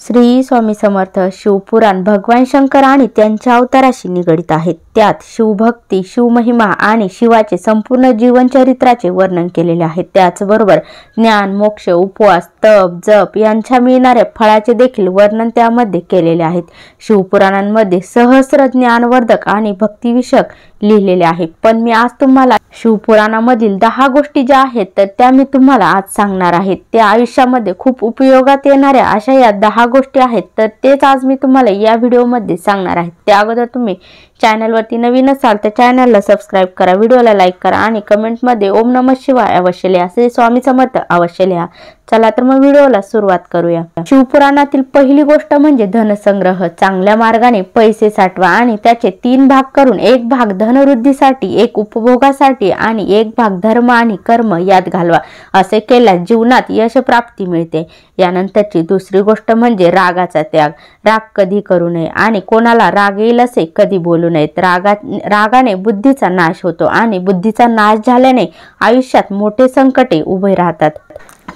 श्री स्वामी समर्थ शिवपुराण भगवान शंकर आणि त्यांच्या अवताराशी निगडित आहेत। त्यात शिवभक्ती, शिवमहिमा आणि शिवाचे संपूर्ण जीवनचरित्राचे वर्णन केलेले आहे। त्याचबरोबर ज्ञान, मोक्ष, उपवास, तप, जप यांच्या मिळणाऱ्या फळाचे देखील वर्णन त्यामध्ये केलेले आहेत। शिवपुराणांमध्ये सहस्र ज्ञानवर्धक आणि भक्तिविषयक लिहिलेले आहे। पण मी आज तुम्हाला शिवपुराणामधील 10 गोष्टी ज्या आहेत तर त्या मी तुम्हाला आज सांगणार आहे। त्या आयुष्यामध्ये खूप उपयोगात येणाऱ्या अशा या 10 गोष्टी आहेत तर तेच आज मी तुम्हाला या व्हिडिओमध्ये सांगणार आहे। त्या अगोदर तुम्ही चॅनलवरती नवीन असाल तर चॅनलला सबस्क्राइब करा, व्हिडिओला लाईक करा आणि कमेंटमध्ये ओम नमः शिवाय अवश्य लिहा, श्री स्वामी समर्थ अवश्य लिहा। चला तर मग व्हिडिओला सुरुवात करूया। शिवपुराणातील पहिली गोष्ट म्हणजे धनसंग्रह। चांगल्या मार्गाने पैसे साठवा आणि त्याचे 3 भाग करून एक भाग धनवृद्धीसाठी, एक उपभोगासाठी आणि एक भाग धर्म आणि कर्म यात घालवा। असे केल्यास जीवनात यश प्राप्ती मिळते। यानंतरची दुसरी गोष्ट म्हणजे रागाचा त्याग। राग कधी करू नये आणि कोणाला राग येईल असे कधी बोलू नयेत। रागाने बुद्धीचा नाश होतो आणि बुद्धीचा नाश झाल्याने आयुष्यात मोठे संकटे उभे राहतात।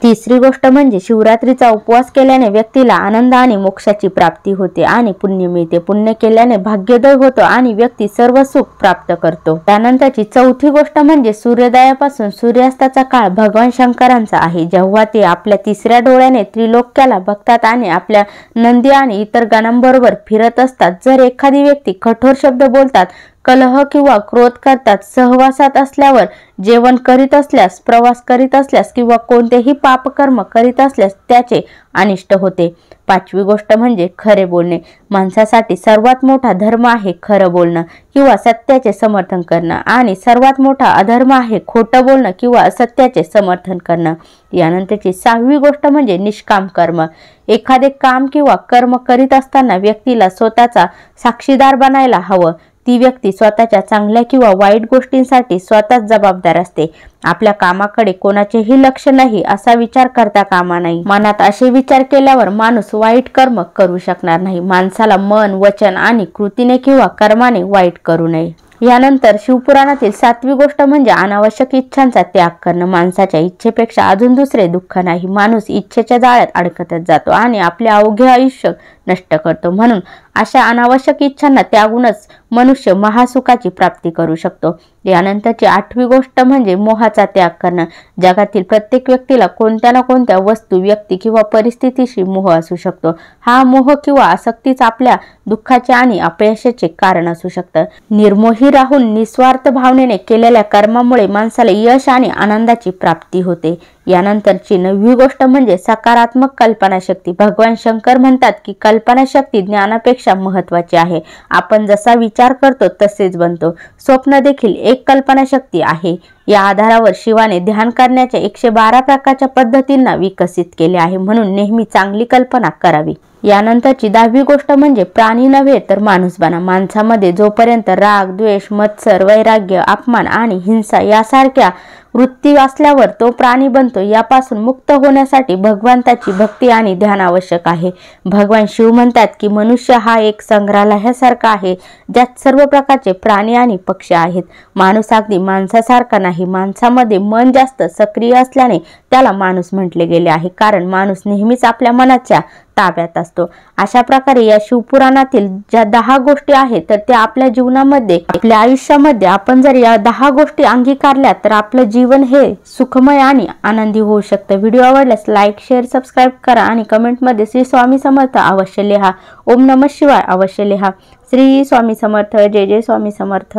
तिसरी गोष्ट म्हणजे शिवरात्रीचा उपवास केल्याने व्यक्तीला आनंद आणि मोक्षाची प्राप्ती होते आणि पुण्य मिळते। पुण्य केल्याने भाग्योदय होतो आणि व्यक्ती सर्व सुख प्राप्त करतो। त्यानंतरची चौथी गोष्ट म्हणजे सूर्योदयापासून सूर्यास्ताचा काळ भगवान शंकरांचा आहे। जेव्हा ते आपल्या तिसऱ्या डोळ्याने त्रिलोक्याला बघतात आणि आपल्या नंदी आणि इतर गणांबरोबर फिरत असतात। जर एखादी व्यक्ती कठोर शब्द बोलतात, कलह किंवा क्रोध करतात, सहवासात असल्यावर, जेवण करीत असल्यास, प्रवास करीत असल्यास किंवा कोणतेही पापकर्म करीत असल्यास त्याचे अनिष्ट होते। पाचवी गोष्ट म्हणजे खरे बोलणे। माणसासाठी सर्वात मोठा धर्म आहे खरं बोलणं किंवा सत्याचे समर्थन करणं आणि सर्वात मोठा अधर्म आहे खोटं बोलणं किंवा असत्याचे समर्थन करणं। यानंतरची 6वी गोष्ट म्हणजे निष्काम कर्म। एखादे काम किंवा कर्म करीत असताना व्यक्तीला स्वतःचा साक्षीदार बनायला हवं। ती व्यक्ती स्वतःच्या चांगल्या किंवा वाईट गोष्टींसाठी स्वतःच जबाबदार असते। आपल्या कामाकडे कोणाचेही लक्ष नाही असा विचार करता कामा नये। मनात असे विचार केल्यावर माणूस वाईट कर्म करू शकणार नाही। माणसाला मन, वचन आणि कृतीने किंवा कर्माने वाईट करू नये। यानंतर शिवपुराणातील 7वी गोष्ट म्हणजे अनावश्यक इच्छांचा त्याग करणं। माणसाच्या इच्छेपेक्षा अजून दुसरे दुःख नाही। माणूस इच्छेच्या जाळ्यात अडकतच जातो आणि आपले अवघे आयुष्य नष्ट करतो। म्हणून अशा अनावश्यक इच्छांना त्यागूनच मनुष्य महासुखाची प्राप्ती करू शकतो। यानंतरची 8वी गोष्ट म्हणजे मोहाचा त्याग करणं। जगातील प्रत्येक व्यक्तीला कोणत्या ना कोणत्या वस्तू, व्यक्ती किंवा परिस्थितीशी मोह असू शकतो। हा मोह किंवा आसक्तीच आपल्या दुःखाचे आणि अपयशाचे कारण असू शकतं। निर्मोही राहून निस्वार्थ भावनेने केलेल्या कर्मामुळे माणसाला यश आणि आनंदाची प्राप्ती होते। यानंतरची 9वी गोष्ट म्हणजे सकारात्मक कल्पनाशक्ती। भगवान शंकर म्हणतात की कल्पनाशक्ती ज्ञानापेक्षा महत्त्वाची आहे। आपण जसा विचार करतो तसेच बनतो। स्वप्न देखील एक कल्पनाशक्ती आहे। या आधारावर शिवाने ध्यान करण्याच्या 112 प्रकारच्या पद्धतींना विकसित केले आहे। म्हणून नेहमी चांगली कल्पना करावी। यानंतरची 10वी गोष्ट म्हणजे प्राणी नव्हे तर माणूस बना। माणसामध्ये जोपर्यंत राग, द्वेष, मत्सर, वैराग्य, अपमान आणि हिंसा यासारख्या वृत्ती असल्यावर तो प्राणी बनतो। यापासून मुक्त होण्यासाठी भगवंताची भक्ती आणि ध्यान आवश्यक आहे। भगवान शिव म्हणतात की मनुष्य हा एक संग्रहालयासारखा आहे ज्यात सर्व प्रकारचे प्राणी आणि पक्षी आहेत। माणूस अगदी माणसासारखा नाही। माणसामध्ये मन जास्त सक्रिय असल्याने त्याला माणूस म्हटले गेले आहे, कारण माणूस नेहमीच आपल्या मनाच्या ताब्यात असतो। अशा प्रकारे या शिवपुराणातील ज्या 10 गोष्टी आहेत तर त्या आपल्या जीवनामध्ये, आपल्या आयुष्यामध्ये आपण जर या 10 गोष्टी अंगीकारल्या तर आपलं जीवन हे सुखमय आणि आनंदी होऊ शकतं। व्हिडिओ आवडल्यास लाईक, शेअर, सबस्क्राईब करा आणि कमेंटमध्ये श्री स्वामी समर्थ अवश्य लिहा, ओम नमः शिवाय अवश्य लिहा। श्री स्वामी समर्थ। जय जय स्वामी समर्थ।